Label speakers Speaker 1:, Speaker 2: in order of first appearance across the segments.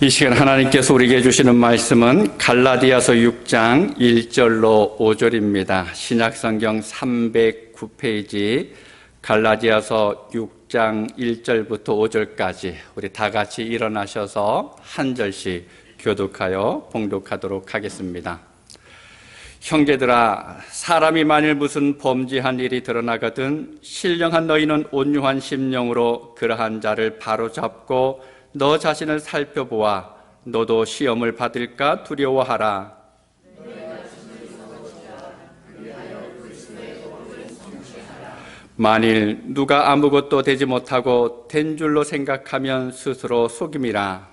Speaker 1: 이 시간 하나님께서 우리에게 주시는 말씀은 갈라디아서 6장 1절로 5절입니다. 신약성경 309페이지 갈라디아서 6장 1절부터 5절까지 우리 다 같이 일어나셔서 한 절씩 교독하여 봉독하도록 하겠습니다. 형제들아, 사람이 만일 무슨 범죄한 일이 드러나거든 신령한 너희는 온유한 심령으로 그러한 자를 바로잡고 너 자신을 살펴보아 너도 시험을 받을까 두려워하라. 만일 누가 아무것도 되지 못하고 된 줄로 생각하면 스스로 속임이라.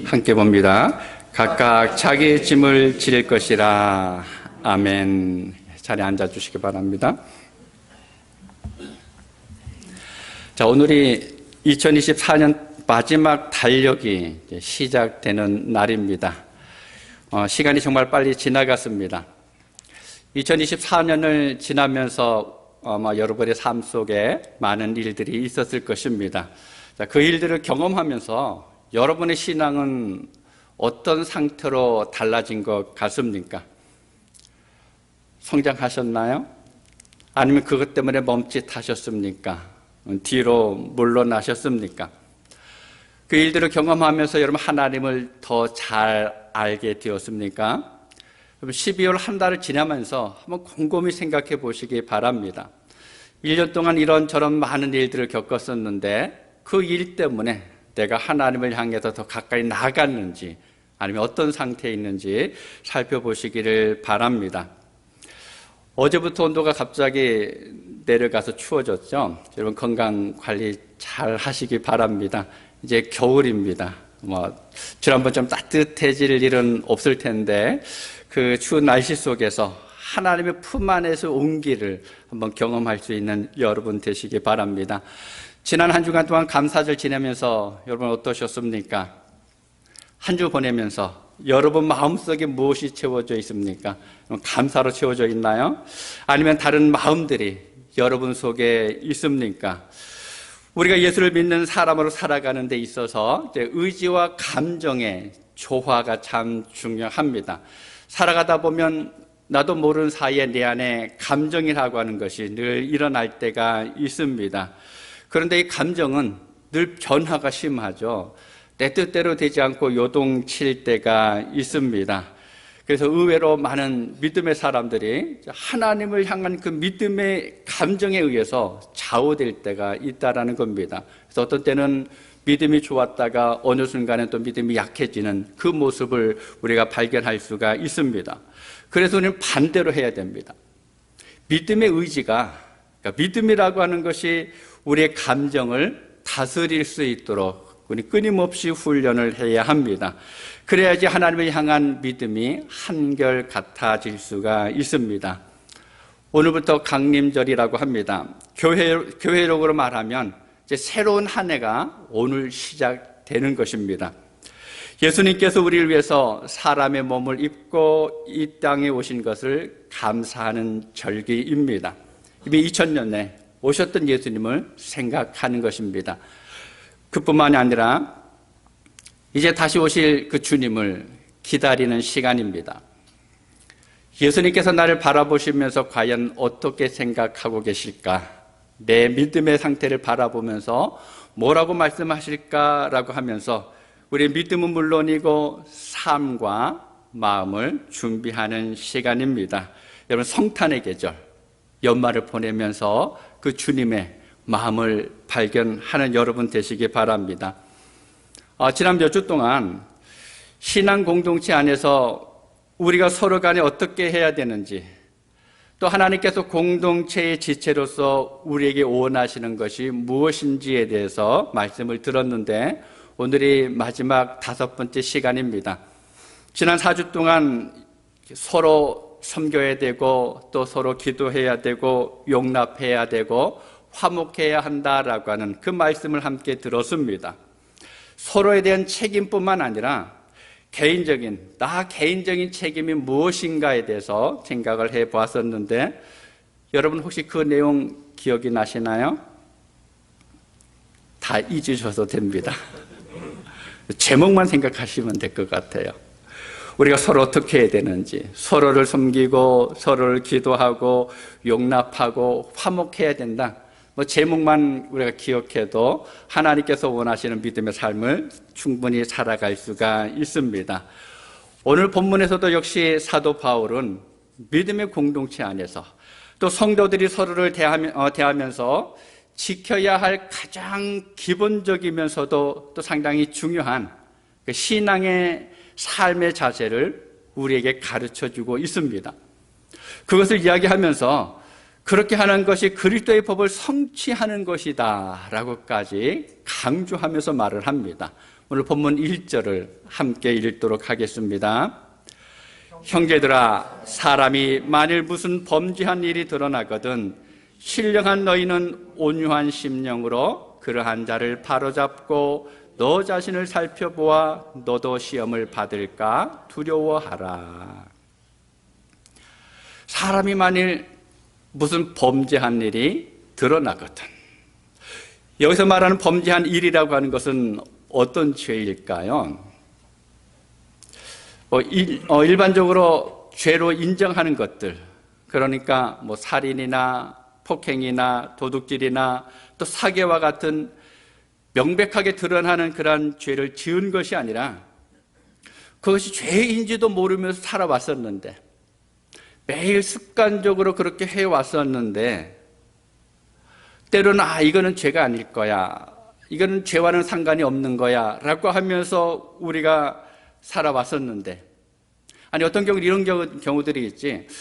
Speaker 1: 함께 봅니다. 각각 자기의 짐을 지릴 것이라. 아멘. 자리에 앉아주시기 바랍니다. 자, 오늘이 2024년 마지막 달력이 시작되는 날입니다. 시간이 정말 빨리 지나갔습니다. 2024년을 지나면서 아마 여러분의 삶 속에 많은 일들이 있었을 것입니다. 자, 그 일들을 경험하면서 여러분의 신앙은 어떤 상태로 달라진 것 같습니까? 성장하셨나요? 아니면 그것 때문에 멈칫하셨습니까? 뒤로 물러나셨습니까? 그 일들을 경험하면서 여러분 하나님을 더 잘 알게 되었습니까? 12월 한 달을 지나면서 한번 곰곰이 생각해 보시기 바랍니다. 1년 동안 이런저런 많은 일들을 겪었었는데 그 일 때문에 내가 하나님을 향해서 더 가까이 나아갔는지 아니면 어떤 상태에 있는지 살펴보시기를 바랍니다. 어제부터 온도가 갑자기 내려가서 추워졌죠. 여러분 건강 관리 잘 하시기 바랍니다. 이제 겨울입니다. 지난번 좀 따뜻해질 일은 없을 텐데 그 추운 날씨 속에서 하나님의 품 안에서 온기를 한번 경험할 수 있는 여러분 되시기 바랍니다. 지난 한 주간 동안 감사절 지내면서 여러분 어떠셨습니까? 한 주 보내면서 여러분 마음속에 무엇이 채워져 있습니까? 감사로 채워져 있나요? 아니면 다른 마음들이 여러분 속에 있습니까? 우리가 예수를 믿는 사람으로 살아가는 데 있어서 의지와 감정의 조화가 참 중요합니다. 살아가다 보면 나도 모르는 사이에 내 안에 감정이라고 하는 것이 늘 일어날 때가 있습니다. 그런데 이 감정은 늘 변화가 심하죠. 내 뜻대로 되지 않고 요동칠 때가 있습니다. 그래서 의외로 많은 믿음의 사람들이 하나님을 향한 그 믿음의 감정에 의해서 좌우될 때가 있다라는 겁니다. 그래서 어떤 때는 믿음이 좋았다가 어느 순간에 또 믿음이 약해지는 그 모습을 우리가 발견할 수가 있습니다. 그래서 우리는 반대로 해야 됩니다. 믿음의 의지가, 그러니까 믿음이라고 하는 것이 우리의 감정을 다스릴 수 있도록 우리 끊임없이 훈련을 해야 합니다. 그래야지 하나님을 향한 믿음이 한결 같아질 수가 있습니다. 오늘부터 강림절이라고 합니다. 교회적으로 말하면 이제 새로운 한 해가 오늘 시작되는 것입니다. 예수님께서 우리를 위해서 사람의 몸을 입고 이 땅에 오신 것을 감사하는 절기입니다. 이미 2000년에 오셨던 예수님을 생각하는 것입니다. 그뿐만이 아니라 이제 다시 오실 그 주님을 기다리는 시간입니다. 예수님께서 나를 바라보시면서 과연 어떻게 생각하고 계실까? 내 믿음의 상태를 바라보면서 뭐라고 말씀하실까라고 하면서 우리의 믿음은 물론이고 삶과 마음을 준비하는 시간입니다. 여러분 성탄의 계절, 연말을 보내면서 그 주님의 마음을 발견하는 여러분 되시기 바랍니다. 지난 몇 주 동안 신앙 공동체 안에서 우리가 서로 간에 어떻게 해야 되는지 또 하나님께서 공동체의 지체로서 우리에게 원하시는 것이 무엇인지에 대해서 말씀을 들었는데 오늘이 마지막 5번째 시간입니다. 지난 4주 동안 서로 섬겨야 되고 또 서로 기도해야 되고 용납해야 되고 화목해야 한다라고 하는 그 말씀을 함께 들었습니다. 서로에 대한 책임뿐만 아니라 나 개인적인 책임이 무엇인가에 대해서 생각을 해보았었는데 여러분 혹시 그 내용 기억이 나시나요? 다 잊으셔도 됩니다. 제목만 생각하시면 될 것 같아요. 우리가 서로 어떻게 해야 되는지, 서로를 섬기고 서로를 기도하고 용납하고 화목해야 된다. 제목만 우리가 기억해도 하나님께서 원하시는 믿음의 삶을 충분히 살아갈 수가 있습니다. 오늘 본문에서도 역시 사도 바울은 믿음의 공동체 안에서 또 성도들이 서로를 대하면서 지켜야 할 가장 기본적이면서도 또 상당히 중요한 그 신앙의 삶의 자세를 우리에게 가르쳐주고 있습니다. 그것을 이야기하면서 그렇게 하는 것이 그리스도의 법을 성취하는 것이다 라고까지 강조하면서 말을 합니다. 오늘 본문 1절을 함께 읽도록 하겠습니다. 형제들아, 사람이 만일 무슨 범죄한 일이 드러나거든 신령한 너희는 온유한 심령으로 그러한 자를 바로잡고 너 자신을 살펴보아 너도 시험을 받을까 두려워하라. 사람이 만일 무슨 범죄한 일이 드러나거든. 여기서 말하는 범죄한 일이라고 하는 것은 어떤 죄일까요? 일반적으로 죄로 인정하는 것들, 그러니까 살인이나 폭행이나 도둑질이나 또 사기와 같은 명백하게 드러나는 그러한 죄를 지은 것이 아니라 그것이 죄인지도 모르면서 살아왔었는데 매일 습관적으로 그렇게 해왔었는데 때로는 이거는 죄가 아닐 거야, 이거는 죄와는 상관이 없는 거야 라고 하면서 우리가 살아왔었는데, 아니 어떤 경우 이런 경우들이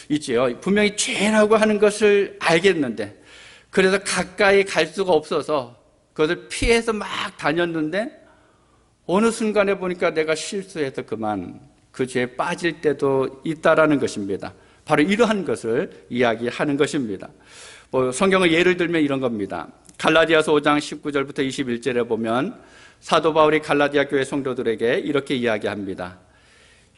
Speaker 1: 있지요. 분명히 죄라고 하는 것을 알겠는데 그래서 가까이 갈 수가 없어서 그것을 피해서 막 다녔는데 어느 순간에 보니까 내가 실수해서 그만 그 죄에 빠질 때도 있다라는 것입니다. 바로 이러한 것을 이야기하는 것입니다. 성경을 예를 들면 이런 겁니다. 갈라디아서 5장 19절부터 21절에 보면 사도 바울이 갈라디아 교회 성도들에게 이렇게 이야기합니다.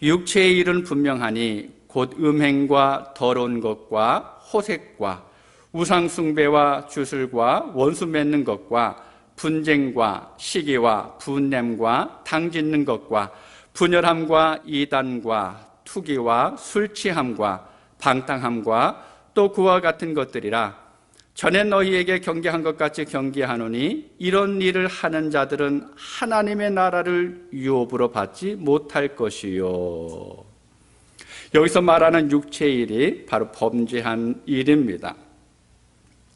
Speaker 1: 육체의 일은 분명하니 곧 음행과 더러운 것과 호색과 우상숭배와 주술과 원수 맺는 것과 분쟁과 시기와 분냄과 당짓는 것과 분열함과 이단과 투기와 술취함과 방탕함과 또 그와 같은 것들이라. 전에 너희에게 경계한 것 같이 경계하노니 이런 일을 하는 자들은 하나님의 나라를 유업으로 받지 못할 것이요. 여기서 말하는 육체의 일이 바로 범죄한 일입니다.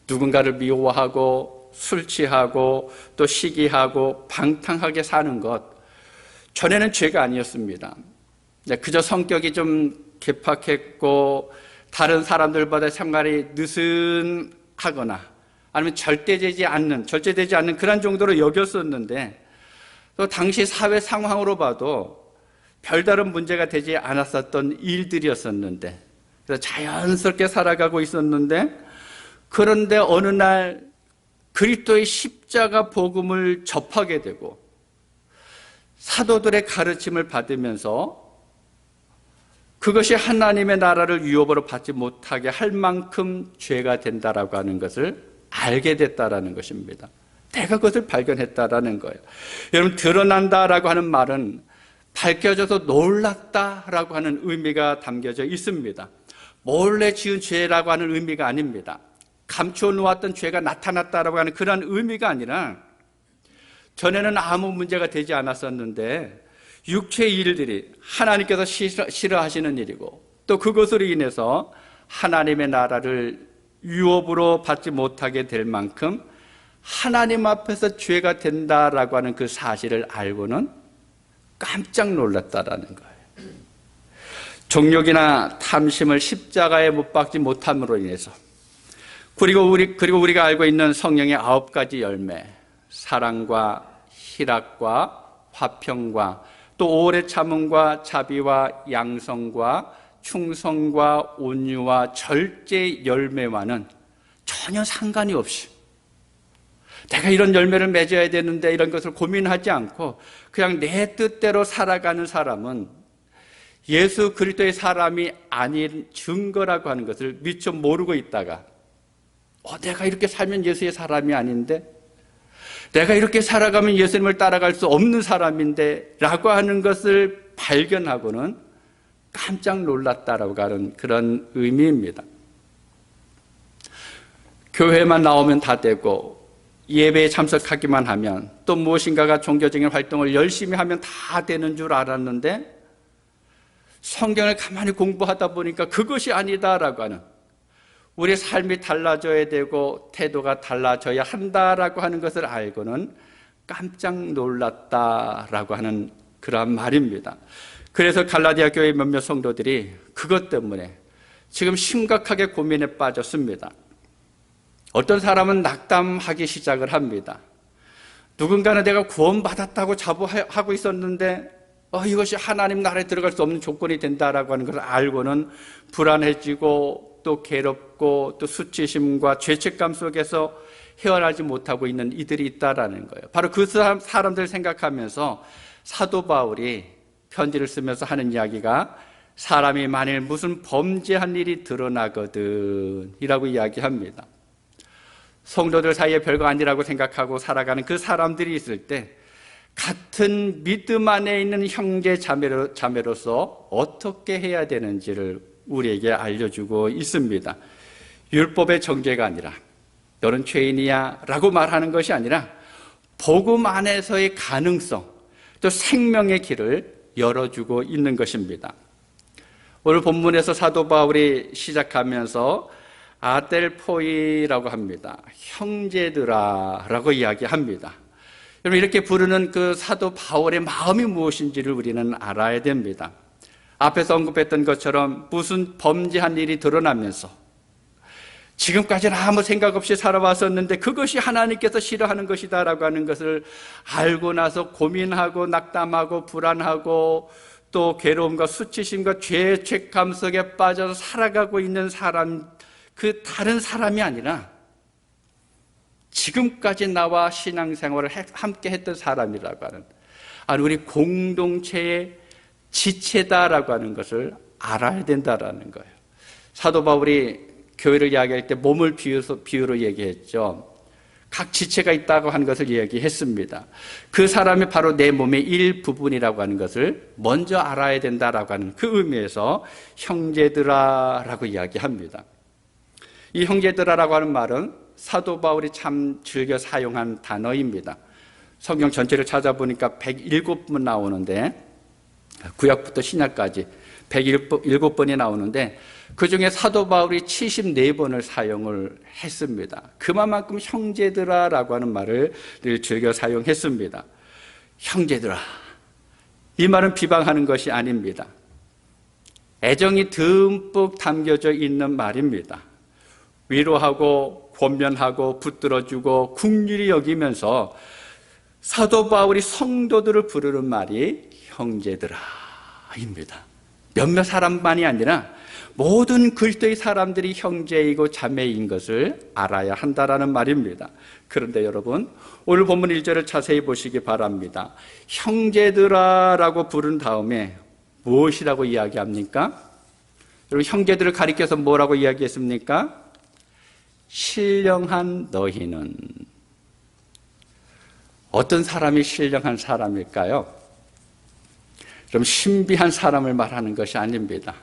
Speaker 1: 누군가를 미워하고 술 취하고 또 시기하고 방탕하게 사는 것, 전에는 죄가 아니었습니다. 그저 성격이 좀 괴팍했고 다른 사람들보다 생활이 느슨하거나 아니면 절제되지 않는 그런 정도로 여겼었는데, 또 당시 사회 상황으로 봐도 별다른 문제가 되지 않았었던 일들이었었는데, 그래서 자연스럽게 살아가고 있었는데, 그런데 어느 날 그리스도의 십자가 복음을 접하게 되고 사도들의 가르침을 받으면서 그것이 하나님의 나라를 유업으로 받지 못하게 할 만큼 죄가 된다라고 하는 것을 알게 됐다라는 것입니다. 내가 그것을 발견했다라는 거예요. 여러분, 드러난다라고 하는 말은 밝혀져서 놀랐다라고 하는 의미가 담겨져 있습니다. 몰래 지은 죄라고 하는 의미가 아닙니다. 감추어 놓았던 죄가 나타났다라고 하는 그런 의미가 아니라, 전에는 아무 문제가 되지 않았었는데 육체의 일들이 하나님께서 싫어하시는 일이고 또 그것으로 인해서 하나님의 나라를 유업으로 받지 못하게 될 만큼 하나님 앞에서 죄가 된다라고 하는 그 사실을 알고는 깜짝 놀랐다라는 거예요. 정욕이나 탐심을 십자가에 못 박지 못함으로 인해서, 그리고 우리가 알고 있는 성령의 9가지 열매, 사랑과 희락과 화평과 또 오래 참음과 자비와 양성과 충성과 온유와 절제 열매와는 전혀 상관이 없이, 내가 이런 열매를 맺어야 되는데 이런 것을 고민하지 않고 그냥 내 뜻대로 살아가는 사람은 예수 그리스도의 사람이 아닌 증거라고 하는 것을 미처 모르고 있다가 내가 이렇게 살면 예수의 사람이 아닌데, 내가 이렇게 살아가면 예수님을 따라갈 수 없는 사람인데 라고 하는 것을 발견하고는 깜짝 놀랐다라고 하는 그런 의미입니다. 교회만 나오면 다 되고 예배에 참석하기만 하면 또 무엇인가가 종교적인 활동을 열심히 하면 다 되는 줄 알았는데, 성경을 가만히 공부하다 보니까 그것이 아니다라고 하는, 우리의 삶이 달라져야 되고 태도가 달라져야 한다라고 하는 것을 알고는 깜짝 놀랐다라고 하는 그러한 말입니다. 그래서 갈라디아 교회 몇몇 성도들이 그것 때문에 지금 심각하게 고민에 빠졌습니다. 어떤 사람은 낙담하기 시작을 합니다. 누군가는 내가 구원받았다고 자부하고 있었는데 이것이 하나님 나라에 들어갈 수 없는 조건이 된다라고 하는 것을 알고는 불안해지고 또 괴롭고 또 수치심과 죄책감 속에서 헤어나지 못하고 있는 이들이 있다라는 거예요. 바로 그 사람들 생각하면서 사도 바울이 편지를 쓰면서 하는 이야기가, 사람이 만일 무슨 범죄한 일이 드러나거든 이라고 이야기합니다. 성도들 사이에 별거 아니라고 생각하고 살아가는 그 사람들이 있을 때 같은 믿음 안에 있는 형제 자매로서 어떻게 해야 되는지를 우리에게 알려주고 있습니다. 율법의 정죄가 아니라 너는 죄인이야 라고 말하는 것이 아니라 복음 안에서의 가능성, 또 생명의 길을 열어주고 있는 것입니다. 오늘 본문에서 사도 바울이 시작하면서 아델포이라고 합니다. 형제들아 라고 이야기합니다. 여러분, 이렇게 부르는 그 사도 바울의 마음이 무엇인지를 우리는 알아야 됩니다. 앞에서 언급했던 것처럼 무슨 범죄한 일이 드러나면서 지금까지는 아무 생각 없이 살아왔었는데 그것이 하나님께서 싫어하는 것이다라고 하는 것을 알고 나서 고민하고 낙담하고 불안하고 또 괴로움과 수치심과 죄책감 속에 빠져서 살아가고 있는 사람, 그 다른 사람이 아니라 지금까지 나와 신앙생활을 함께 했던 사람이라고 하는, 우리 공동체의 지체다라고 하는 것을 알아야 된다라는 거예요. 사도 바울이 교회를 이야기할 때 몸을 비유로 얘기했죠. 각 지체가 있다고 하는 것을 이야기했습니다. 그 사람이 바로 내 몸의 일부분이라고 하는 것을 먼저 알아야 된다라고 하는 그 의미에서 형제들아라고 이야기합니다. 이 형제들아라고 하는 말은 사도 바울이 참 즐겨 사용한 단어입니다. 성경 전체를 찾아보니까 107번 나오는데, 구약부터 신약까지 107번이 나오는데 그 중에 사도 바울이 74번을 사용을 했습니다. 그만큼 형제들아라고 하는 말을 늘 즐겨 사용했습니다. 형제들아, 이 말은 비방하는 것이 아닙니다. 애정이 듬뿍 담겨져 있는 말입니다. 위로하고 권면하고 붙들어주고 긍휼히 여기면서 사도 바울이 성도들을 부르는 말이 형제들아입니다. 몇몇 사람만이 아니라 모든 그리스도의 사람들이 형제이고 자매인 것을 알아야 한다라는 말입니다. 그런데 여러분, 오늘 본문 1절을 자세히 보시기 바랍니다. 형제들아라고 부른 다음에 무엇이라고 이야기합니까? 여러분, 형제들을 가리켜서 뭐라고 이야기했습니까? 신령한 너희는. 어떤 사람이 신령한 사람일까요? 좀 신비한 사람을 말하는 것이 아닙니다.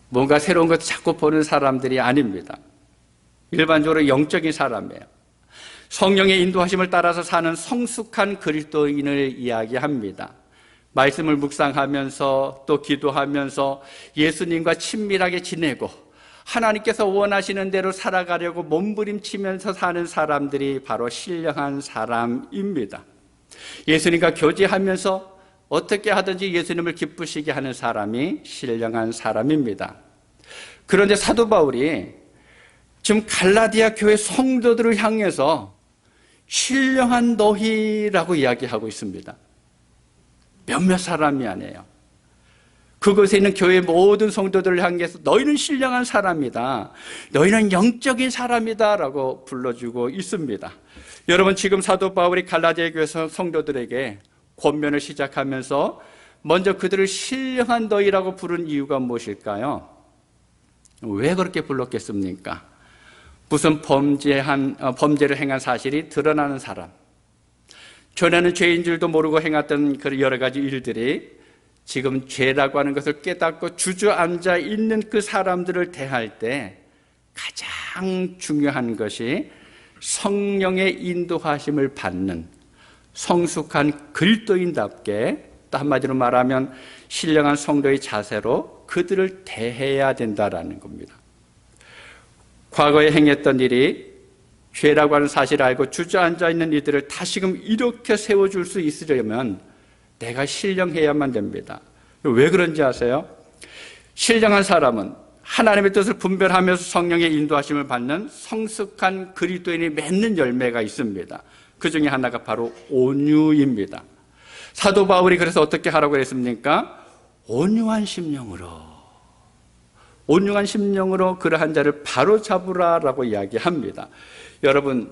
Speaker 1: 뭔가 새로운 것을 자꾸 보는 사람들이 아닙니다. 일반적으로 영적인 사람이에요. 성령의 인도하심을 따라서 사는 성숙한 그리스도인을 이야기합니다. 말씀을 묵상하면서 또 기도하면서 예수님과 친밀하게 지내고 하나님께서 원하시는 대로 살아가려고 몸부림치면서 사는 사람들이 바로 신령한 사람입니다. 예수님과 교제하면서 어떻게 하든지 예수님을 기쁘시게 하는 사람이 신령한 사람입니다. 그런데 사도 바울이 지금 갈라디아 교회 성도들을 향해서 신령한 너희라고 이야기하고 있습니다. 몇몇 사람이 아니에요. 그곳에 있는 교회 모든 성도들을 향해서 너희는 신령한 사람이다, 너희는 영적인 사람이다 라고 불러주고 있습니다. 여러분, 지금 사도 바울이 갈라디아 교회 성도들에게 권면을 시작하면서 먼저 그들을 신령한 너희라고 부른 이유가 무엇일까요? 왜 그렇게 불렀겠습니까? 무슨 범죄를 행한 사실이 드러나는 사람, 전에는 죄인 줄도 모르고 행했던 그 여러 가지 일들이 지금 죄라고 하는 것을 깨닫고 주저앉아 있는 그 사람들을 대할 때 가장 중요한 것이 성령의 인도하심을 받는 성숙한 그리스도인답게, 또 한마디로 말하면 신령한 성도의 자세로 그들을 대해야 된다라는 겁니다. 과거에 행했던 일이 죄라고 하는 사실을 알고 주저앉아 있는 이들을 다시금 이렇게 세워줄 수 있으려면 내가 신령해야만 됩니다. 왜 그런지 아세요? 신령한 사람은 하나님의 뜻을 분별하면서 성령의 인도하심을 받는 성숙한 그리스도인이 맺는 열매가 있습니다. 그 중에 하나가 바로 온유입니다. 사도 바울이 그래서 어떻게 하라고 했습니까? 온유한 심령으로 그러한 자를 바로 잡으라라고 이야기합니다. 여러분,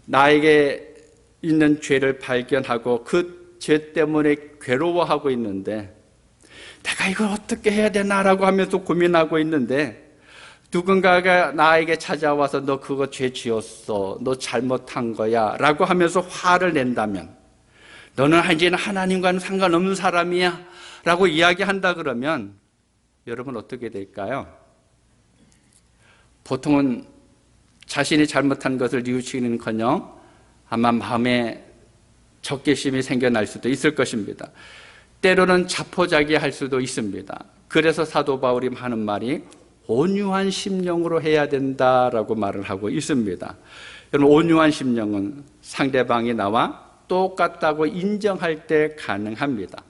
Speaker 1: 나에게 있는 죄를 발견하고 그 죄 때문에 괴로워하고 있는데 내가 이걸 어떻게 해야 되나라고 하면서 고민하고 있는데 누군가가 나에게 찾아와서 너 그거 죄 지었어, 너 잘못한 거야 라고 하면서 화를 낸다면, 너는 이제는 하나님과는 상관없는 사람이야 라고 이야기한다 그러면 여러분 어떻게 될까요? 보통은 자신이 잘못한 것을 뉘우치기는커녕 아마 마음에 적개심이 생겨날 수도 있을 것입니다. 때로는 자포자기할 수도 있습니다. 그래서 사도 바울이 하는 말이 온유한 심령으로 해야 된다라고 말을 하고 있습니다. 여러분, 온유한 심령은 상대방이 나와 똑같다고 인정할 때 가능합니다.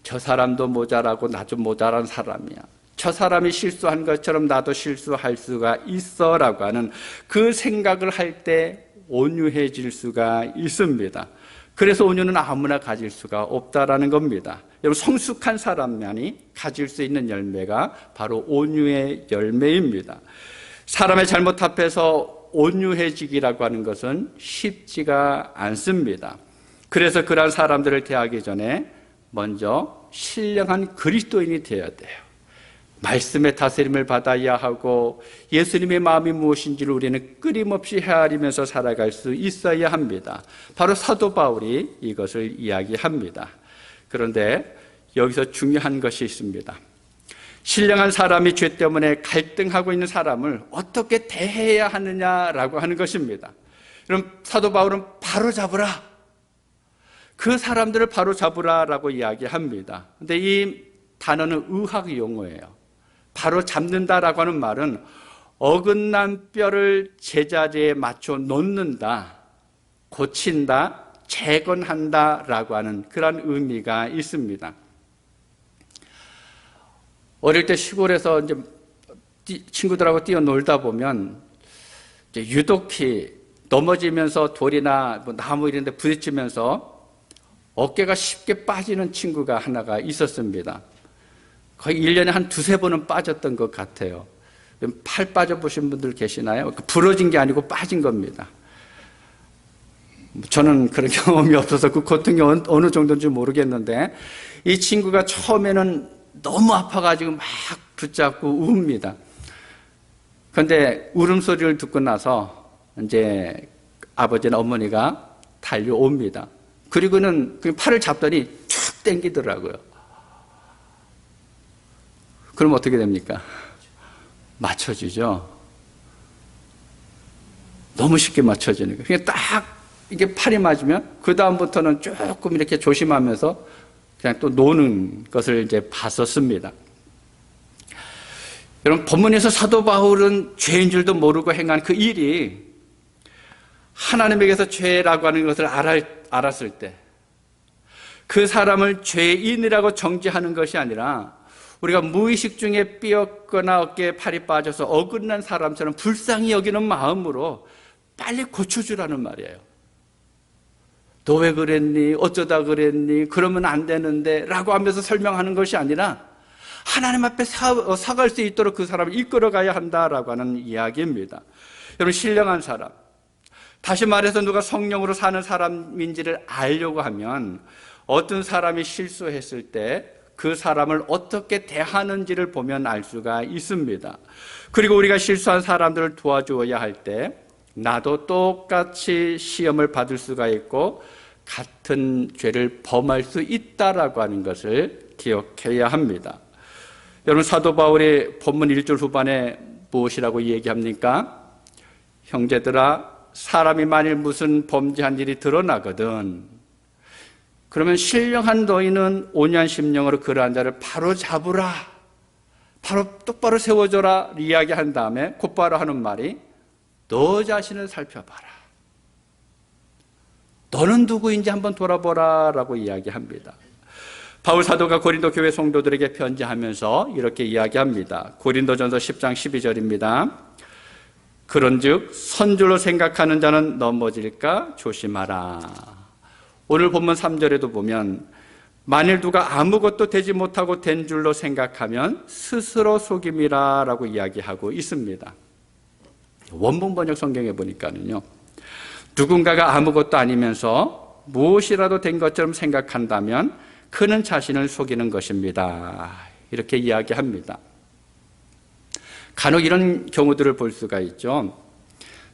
Speaker 1: 저 사람도 모자라고 나도 모자란 사람이야, 저 사람이 실수한 것처럼 나도 실수할 수가 있어 라고 하는 그 생각을 할 때 온유해질 수가 있습니다. 그래서 온유는 아무나 가질 수가 없다라는 겁니다. 여러분, 성숙한 사람만이 가질 수 있는 열매가 바로 온유의 열매입니다. 사람의 잘못 앞에서 온유해지기라고 하는 것은 쉽지가 않습니다. 그래서 그러한 사람들을 대하기 전에 먼저 신령한 그리스도인이 되어야 돼요. 말씀의 다스림을 받아야 하고 예수님의 마음이 무엇인지를 우리는 끊임없이 헤아리면서 살아갈 수 있어야 합니다. 바로 사도 바울이 이것을 이야기합니다. 그런데 여기서 중요한 것이 있습니다. 신령한 사람이 죄 때문에 갈등하고 있는 사람을 어떻게 대해야 하느냐라고 하는 것입니다. 그럼 사도 바울은 바로 잡으라, 그 사람들을 바로 잡으라라고 이야기합니다. 그런데 이 단어는 의학 용어예요. 바로 잡는다라고 하는 말은 어긋난 뼈를 제자리에 맞춰 놓는다, 고친다, 재건한다라고 하는 그런 의미가 있습니다. 어릴 때 시골에서 이제 친구들하고 뛰어놀다 보면 이제 유독히 넘어지면서 돌이나 뭐 나무 이런 데 부딪히면서 어깨가 쉽게 빠지는 친구가 하나가 있었습니다. 거의 1년에 한 두세 번은 빠졌던 것 같아요. 팔 빠져보신 분들 계시나요? 부러진 게 아니고 빠진 겁니다. 저는 그런 경험이 없어서 그 고통이 어느 정도인지 모르겠는데, 이 친구가 처음에는 너무 아파가지고 막 붙잡고 웁니다. 그런데 울음소리를 듣고 나서 이제 아버지나 어머니가 달려옵니다. 그리고는 그 팔을 잡더니 툭 당기더라고요. 그럼 어떻게 됩니까? 맞춰지죠. 너무 쉽게 맞춰지는 거예요. 그냥 딱 이게 팔이 맞으면 그 다음부터는 조금 이렇게 조심하면서 그냥 또 노는 것을 이제 봤었습니다. 여러분, 본문에서 사도 바울은 죄인 줄도 모르고 행한 그 일이 하나님에게서 죄라고 하는 것을 알았을 때 그 사람을 죄인이라고 정죄하는 것이 아니라 우리가 무의식 중에 삐었거나 어깨에 팔이 빠져서 어긋난 사람처럼 불쌍히 여기는 마음으로 빨리 고쳐주라는 말이에요. 너 왜 그랬니? 어쩌다 그랬니? 그러면 안 되는데 라고 하면서 설명하는 것이 아니라 하나님 앞에 사갈 수 있도록 그 사람을 이끌어가야 한다라고 하는 이야기입니다. 여러분, 신령한 사람, 다시 말해서 누가 성령으로 사는 사람인지를 알려고 하면 어떤 사람이 실수했을 때 그 사람을 어떻게 대하는지를 보면 알 수가 있습니다. 그리고 우리가 실수한 사람들을 도와주어야 할 때 나도 똑같이 시험을 받을 수가 있고 같은 죄를 범할 수 있다라고 하는 것을 기억해야 합니다. 여러분, 사도 바울이 본문 1절 후반에 무엇이라고 얘기합니까? 형제들아, 사람이 만일 무슨 범죄한 일이 드러나거든 그러면 신령한 너희는 온유한 심령으로 그러한 자를 바로 잡으라, 바로 똑바로 세워줘라 이야기한 다음에 곧바로 하는 말이 너 자신을 살펴봐라. 너는 누구인지 한번 돌아보라 라고 이야기합니다. 바울 사도가 고린도 교회 성도들에게 편지하면서 이렇게 이야기합니다. 고린도전서 10장 12절입니다. 그런즉 선줄로 생각하는 자는 넘어질까 조심하라. 오늘 본문 3절에도 보면 만일 누가 아무것도 되지 못하고 된 줄로 생각하면 스스로 속임이라 라고 이야기하고 있습니다. 원문 번역 성경에 보니까는요, 누군가가 아무것도 아니면서 무엇이라도 된 것처럼 생각한다면 그는 자신을 속이는 것입니다. 이렇게 이야기합니다. 간혹 이런 경우들을 볼 수가 있죠.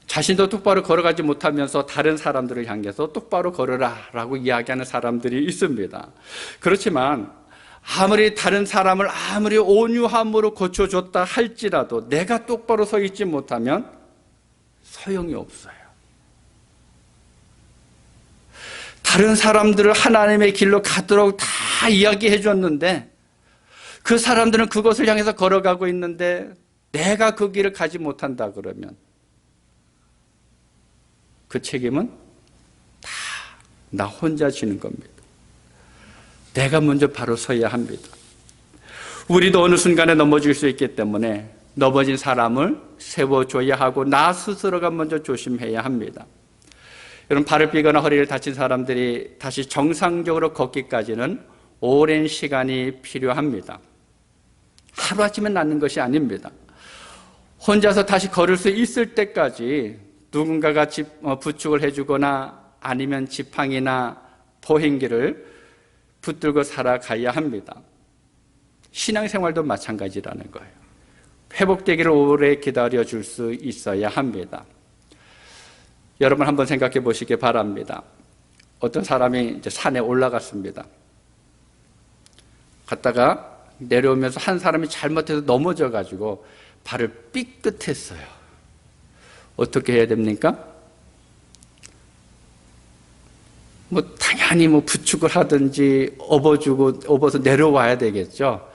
Speaker 1: 자신도 똑바로 걸어가지 못하면서 다른 사람들을 향해서 똑바로 걸어라 라고 이야기하는 사람들이 있습니다. 그렇지만 아무리 다른 사람을 아무리 온유함으로 고쳐줬다 할지라도 내가 똑바로 서 있지 못하면 소용이 없어요. 다른 사람들을 하나님의 길로 가도록 다 이야기해 줬는데 그 사람들은 그것을 향해서 걸어가고 있는데 내가 그 길을 가지 못한다 그러면 그 책임은 다 나 혼자 지는 겁니다. 내가 먼저 바로 서야 합니다. 우리도 어느 순간에 넘어질 수 있기 때문에 넘어진 사람을 세워줘야 하고 나 스스로가 먼저 조심해야 합니다. 여러분, 발을 삐거나 허리를 다친 사람들이 다시 정상적으로 걷기까지는 오랜 시간이 필요합니다. 하루아침에 낫는 것이 아닙니다. 혼자서 다시 걸을 수 있을 때까지 누군가가 부축을 해주거나 아니면 지팡이나 보행기를 붙들고 살아가야 합니다. 신앙생활도 마찬가지라는 거예요. 회복되기를 오래 기다려줄 수 있어야 합니다. 여러분 한번 생각해 보시기 바랍니다. 어떤 사람이 이제 산에 올라갔습니다. 갔다가 내려오면서 한 사람이 잘못해서 넘어져가지고 발을 삐끗했어요. 어떻게 해야 됩니까? 당연히 부축을 하든지 업어서 내려와야 되겠죠.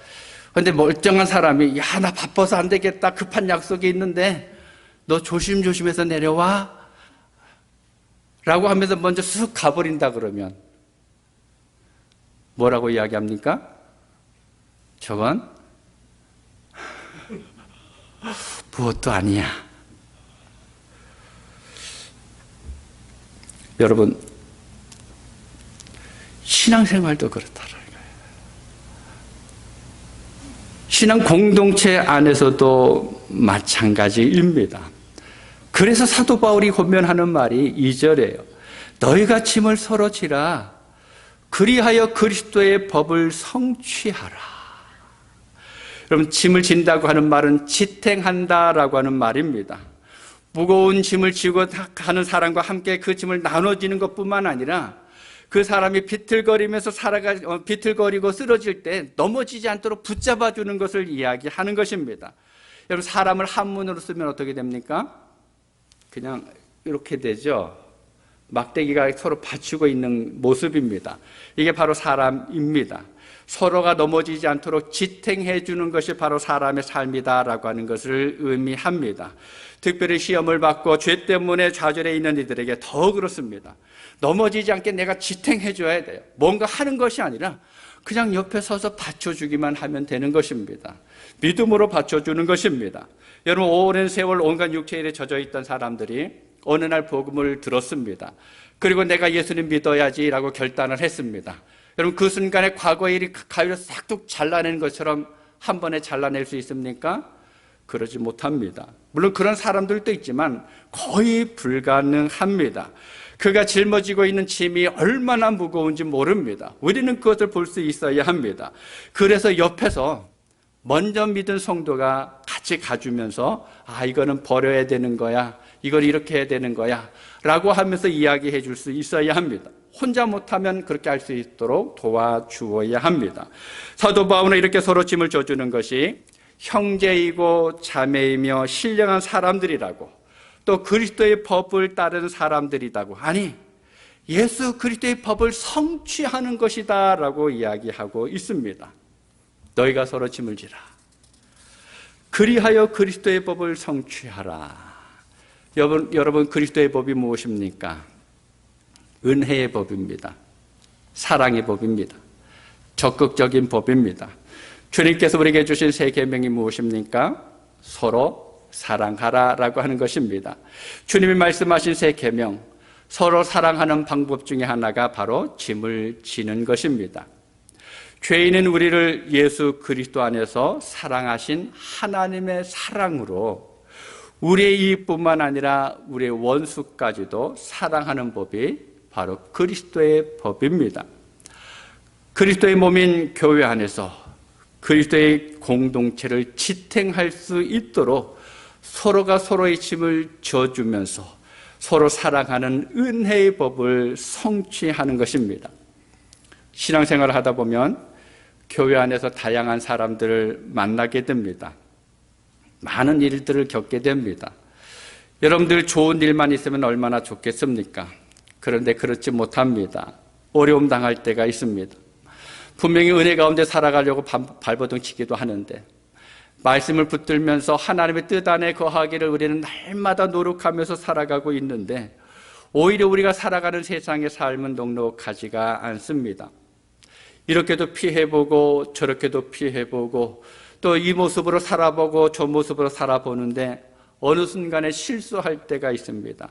Speaker 1: 그런데 멀쩡한 사람이 야, 나 바빠서 안 되겠다. 급한 약속이 있는데 너 조심조심해서 내려와. 라고 하면서 먼저 쑥 가버린다 그러면 뭐라고 이야기합니까? 저건 무엇도 아니야. 여러분, 신앙생활도 그렇다는 거예요. 신앙 공동체 안에서도 마찬가지입니다. 그래서 사도 바울이 권면하는 말이 2절이에요. 너희가 짐을 서로 지라. 그리하여 그리스도의 법을 성취하라. 여러분, 짐을 진다고 하는 말은 지탱한다라고 하는 말입니다. 무거운 짐을 지고 가는 사람과 함께 그 짐을 나눠지는 것뿐만 아니라 그 사람이 비틀거리고 쓰러질 때 넘어지지 않도록 붙잡아주는 것을 이야기하는 것입니다. 여러분, 사람을 한문으로 쓰면 어떻게 됩니까? 그냥 이렇게 되죠. 막대기가 서로 받치고 있는 모습입니다. 이게 바로 사람입니다. 서로가 넘어지지 않도록 지탱해 주는 것이 바로 사람의 삶이다라고 하는 것을 의미합니다. 특별히 시험을 받고 죄 때문에 좌절해 있는 이들에게 더 그렇습니다. 넘어지지 않게 내가 지탱해 줘야 돼요. 뭔가 하는 것이 아니라 그냥 옆에 서서 받쳐주기만 하면 되는 것입니다. 믿음으로 받쳐주는 것입니다. 여러분, 오랜 세월 온갖 육체일에 젖어 있던 사람들이 어느 날 복음을 들었습니다. 그리고 내가 예수님 믿어야지라고 결단을 했습니다. 여러분, 그 순간에 과거의 일이 가위로 싹둑 잘라낸 것처럼 한 번에 잘라낼 수 있습니까? 그러지 못합니다. 물론 그런 사람들도 있지만 거의 불가능합니다. 그가 짊어지고 있는 짐이 얼마나 무거운지 모릅니다. 우리는 그것을 볼 수 있어야 합니다. 그래서 옆에서 먼저 믿은 성도가 같이 가주면서 이거는 버려야 되는 거야, 이걸 이렇게 해야 되는 거야 라고 하면서 이야기해 줄 수 있어야 합니다. 혼자 못하면 그렇게 할 수 있도록 도와주어야 합니다. 사도 바울은 이렇게 서로 짐을 져주는 것이 형제이고 자매이며 신령한 사람들이라고, 또 그리스도의 법을 따르는 사람들이라고, 아니 예수 그리스도의 법을 성취하는 것이다 라고 이야기하고 있습니다. 너희가 서로 짐을 지라. 그리하여 그리스도의 법을 성취하라. 여러분 그리스도의 법이 무엇입니까? 은혜의 법입니다. 사랑의 법입니다. 적극적인 법입니다. 주님께서 우리에게 주신 새 계명이 무엇입니까? 서로 사랑하라라고 하는 것입니다. 주님이 말씀하신 새 계명, 서로 사랑하는 방법 중에 하나가 바로 짐을 지는 것입니다. 죄인은 우리를 예수 그리스도 안에서 사랑하신 하나님의 사랑으로 우리의 이익뿐만 아니라 우리의 원수까지도 사랑하는 법이 바로 그리스도의 법입니다. 그리스도의 몸인 교회 안에서 그리스도의 공동체를 지탱할 수 있도록 서로가 서로의 짐을 져주면서 서로 사랑하는 은혜의 법을 성취하는 것입니다. 신앙생활을 하다 보면 교회 안에서 다양한 사람들을 만나게 됩니다. 많은 일들을 겪게 됩니다. 여러분들 좋은 일만 있으면 얼마나 좋겠습니까? 그런데 그렇지 못합니다. 어려움 당할 때가 있습니다. 분명히 은혜 가운데 살아가려고 발버둥 치기도 하는데 말씀을 붙들면서 하나님의 뜻 안에 거하기를 우리는 날마다 노력하면서 살아가고 있는데 오히려 우리가 살아가는 세상의 삶은 넉넉하지가 않습니다. 이렇게도 피해보고 저렇게도 피해보고 또 이 모습으로 살아보고 저 모습으로 살아보는데 어느 순간에 실수할 때가 있습니다.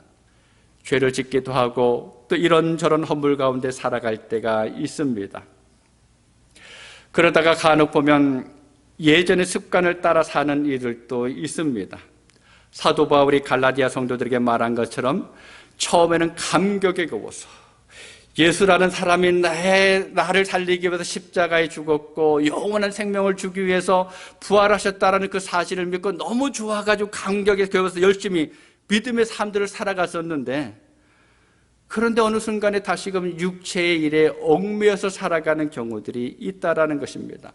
Speaker 1: 죄를 짓기도 하고 또 이런저런 허물 가운데 살아갈 때가 있습니다. 그러다가 간혹 보면 예전의 습관을 따라 사는 이들도 있습니다. 사도 바울이 갈라디아 성도들에게 말한 것처럼 처음에는 감격에 겨워서 예수라는 사람이 나를 살리기 위해서 십자가에 죽었고 영원한 생명을 주기 위해서 부활하셨다라는 그 사실을 믿고 너무 좋아가지고 감격에 겨워서 열심히 믿음의 삶들을 살아갔었는데, 그런데 어느 순간에 다시금 육체의 일에 얽매여서 살아가는 경우들이 있다라는 것입니다.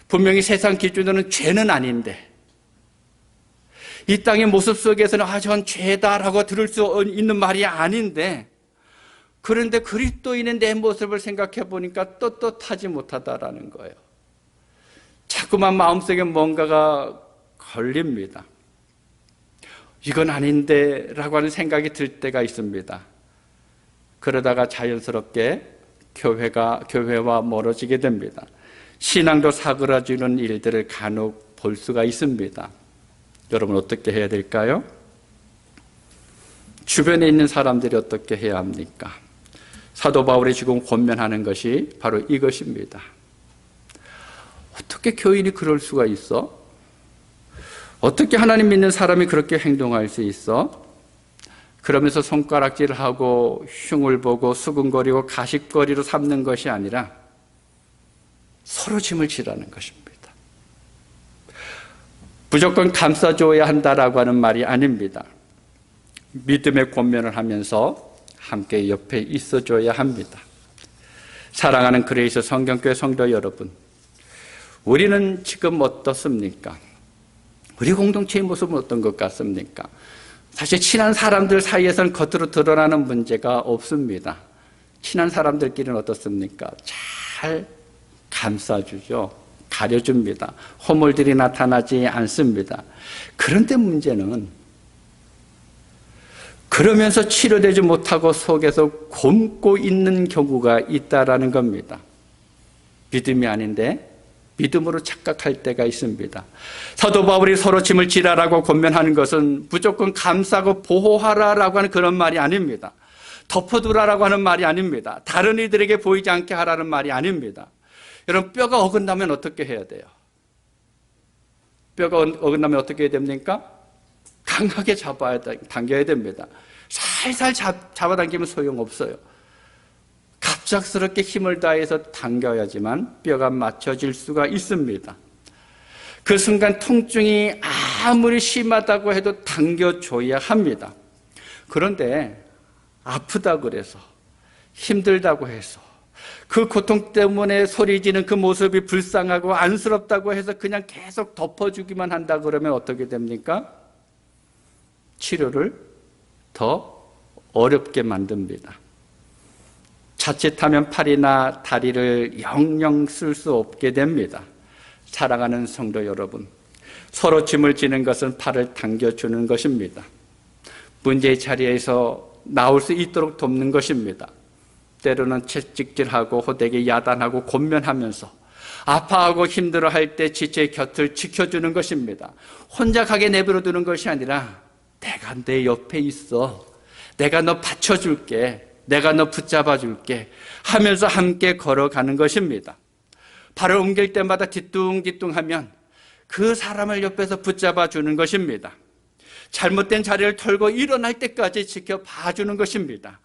Speaker 1: 분명히 세상 기준으로는 죄는 아닌데 이 땅의 모습 속에서는 전 죄다라고 들을 수 있는 말이 아닌데, 그런데 그리스도인의 내 모습을 생각해 보니까 떳떳하지 못하다라는 거예요. 자꾸만 마음속에 뭔가가 걸립니다. 이건 아닌데 라고 하는 생각이 들 때가 있습니다. 그러다가 자연스럽게 교회와 멀어지게 됩니다. 신앙도 사그라지는 일들을 간혹 볼 수가 있습니다. 여러분 어떻게 해야 될까요? 주변에 있는 사람들이 어떻게 해야 합니까? 사도 바울이 지금 권면하는 것이 바로 이것입니다. 어떻게 교인이 그럴 수가 있어? 어떻게 하나님 믿는 사람이 그렇게 행동할 수 있어? 그러면서 손가락질하고 흉을 보고 수근거리고 가십거리로 삼는 것이 아니라 서로 짐을 지라는 것입니다. 무조건 감싸줘야 한다라고 하는 말이 아닙니다. 믿음의 권면을 하면서 함께 옆에 있어줘야 합니다. 사랑하는 그레이스 성경교회 성도 여러분, 우리는 지금 어떻습니까? 우리 공동체의 모습은 어떤 것 같습니까? 사실 친한 사람들 사이에서는 겉으로 드러나는 문제가 없습니다. 친한 사람들끼리는 어떻습니까? 잘 감싸주죠. 가려줍니다. 허물들이 나타나지 않습니다. 그런데 문제는 그러면서 치료되지 못하고 속에서 곪고 있는 경우가 있다라는 겁니다. 믿음이 아닌데 믿음으로 착각할 때가 있습니다. 사도 바울이 서로 짐을 지라라고 권면하는 것은 무조건 감싸고 보호하라라고 하는 그런 말이 아닙니다. 덮어두라라고 하는 말이 아닙니다. 다른 이들에게 보이지 않게 하라는 말이 아닙니다. 여러분, 뼈가 어긋나면 어떻게 해야 돼요? 뼈가 어긋나면 어떻게 해야 됩니까? 강하게 당겨야 됩니다. 살살 잡아당기면 소용없어요. 갑작스럽게 힘을 다해서 당겨야지만 뼈가 맞춰질 수가 있습니다. 그 순간 통증이 아무리 심하다고 해도 당겨줘야 합니다. 그런데 아프다고 그래서, 힘들다고 해서, 그 고통 때문에 소리지는 그 모습이 불쌍하고 안쓰럽다고 해서 그냥 계속 덮어주기만 한다 그러면 어떻게 됩니까? 치료를 더 어렵게 만듭니다. 자칫하면 팔이나 다리를 영영 쓸 수 없게 됩니다. 사랑하는 성도 여러분, 서로 짐을 지는 것은 팔을 당겨주는 것입니다. 문제의 자리에서 나올 수 있도록 돕는 것입니다. 때로는 채찍질하고 호되게 야단하고 권면하면서 아파하고 힘들어할 때 지체의 곁을 지켜주는 것입니다. 혼자 가게 내버려 두는 것이 아니라 내가 내 옆에 있어, 내가 너 받쳐줄게, 내가 너 붙잡아줄게 하면서 함께 걸어가는 것입니다. 발을 옮길 때마다 뒤뚱뒤뚱하면 그 사람을 옆에서 붙잡아주는 것입니다. 잘못된 자리를 털고 일어날 때까지 지켜봐주는 것입니다.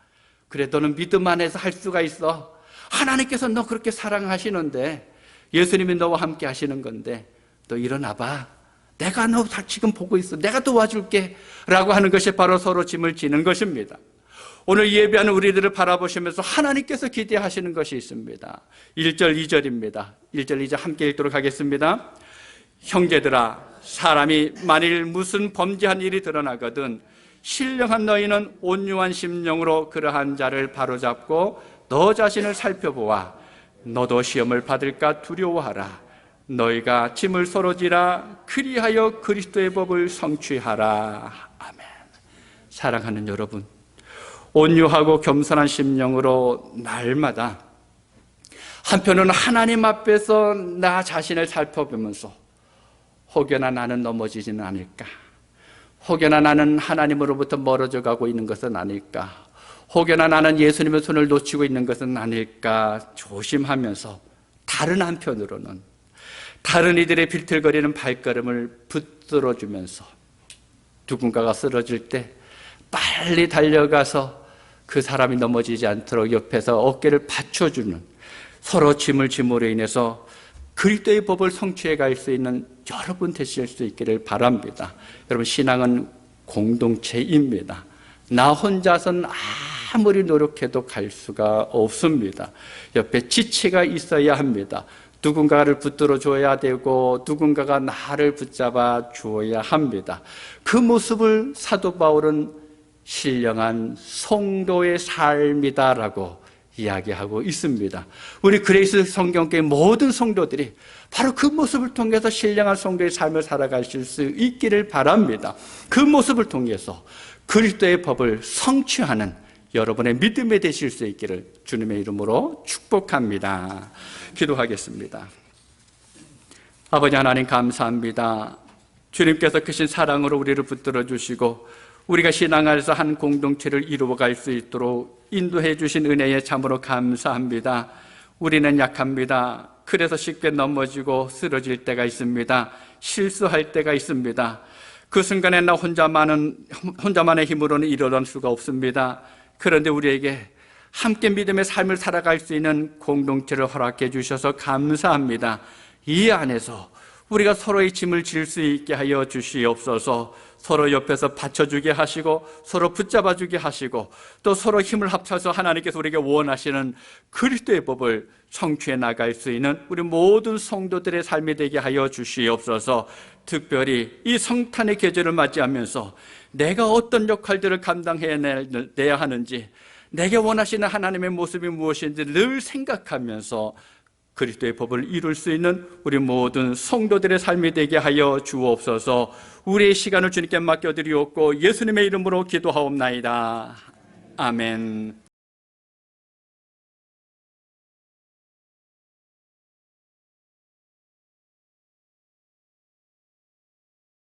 Speaker 1: 그래, 너는 믿음 안에서 할 수가 있어. 하나님께서 너 그렇게 사랑하시는데, 예수님이 너와 함께 하시는 건데 너 일어나봐. 내가 너 지금 보고 있어. 내가 도와줄게 라고 하는 것이 바로 서로 짐을 지는 것입니다. 오늘 예배하는 우리들을 바라보시면서 하나님께서 기대하시는 것이 있습니다. 1절 2절입니다. 1절 2절 함께 읽도록 하겠습니다. 형제들아, 사람이 만일 무슨 범죄한 일이 드러나거든 신령한 너희는 온유한 심령으로 그러한 자를 바로잡고 너 자신을 살펴보아 너도 시험을 받을까 두려워하라. 너희가 짐을 서로 지라. 그리하여 그리스도의 법을 성취하라. 아멘. 사랑하는 여러분, 온유하고 겸손한 심령으로 날마다 한편으로는 하나님 앞에서 나 자신을 살펴보면서 혹여나 나는 넘어지지는 않을까, 혹여나 나는 하나님으로부터 멀어져 가고 있는 것은 아닐까, 혹여나 나는 예수님의 손을 놓치고 있는 것은 아닐까 조심하면서 다른 한편으로는 다른 이들의 비틀거리는 발걸음을 붙들어주면서 누군가가 쓰러질 때 빨리 달려가서 그 사람이 넘어지지 않도록 옆에서 어깨를 받쳐주는, 서로 짐을 짐으로 인해서 그리스도의 법을 성취해 갈 수 있는 여러분 되실 수 있기를 바랍니다. 여러분, 신앙은 공동체입니다. 나 혼자서는 아무리 노력해도 갈 수가 없습니다. 옆에 지체가 있어야 합니다. 누군가를 붙들어 줘야 되고 누군가가 나를 붙잡아 주어야 합니다. 그 모습을 사도 바울은 신령한 성도의 삶이다라고 이야기하고 있습니다. 우리 그레이스 성경교회 모든 성도들이 바로 그 모습을 통해서 신령한 성도의 삶을 살아가실 수 있기를 바랍니다. 그 모습을 통해서 그리스도의 법을 성취하는 여러분의 믿음이 되실 수 있기를 주님의 이름으로 축복합니다. 기도하겠습니다. 아버지 하나님, 감사합니다. 주님께서 크신 사랑으로 우리를 붙들어 주시고 우리가 신앙 안에서 한 공동체를 이루어갈 수 있도록 인도해 주신 은혜에 참으로 감사합니다. 우리는 약합니다. 그래서 쉽게 넘어지고 쓰러질 때가 있습니다. 실수할 때가 있습니다. 그 순간에 나 혼자만의 힘으로는 일어날 수가 없습니다. 그런데 우리에게 함께 믿음의 삶을 살아갈 수 있는 공동체를 허락해 주셔서 감사합니다. 이 안에서 우리가 서로의 짐을 질 수 있게 하여 주시옵소서. 서로 옆에서 받쳐주게 하시고 서로 붙잡아주게 하시고 또 서로 힘을 합쳐서 하나님께서 우리에게 원하시는 그리스도의 법을 성취해 나갈 수 있는 우리 모든 성도들의 삶이 되게 하여 주시옵소서. 특별히 이 성탄의 계절을 맞이하면서 내가 어떤 역할들을 감당해내야 하는지, 내게 원하시는 하나님의 모습이 무엇인지 늘 생각하면서 그리스도의 법을 이룰 수 있는 우리 모든 성도들의 삶이 되게 하여 주옵소서. 우리의 시간을 주님께 맡겨드리옵고 예수님의 이름으로 기도하옵나이다. 아멘.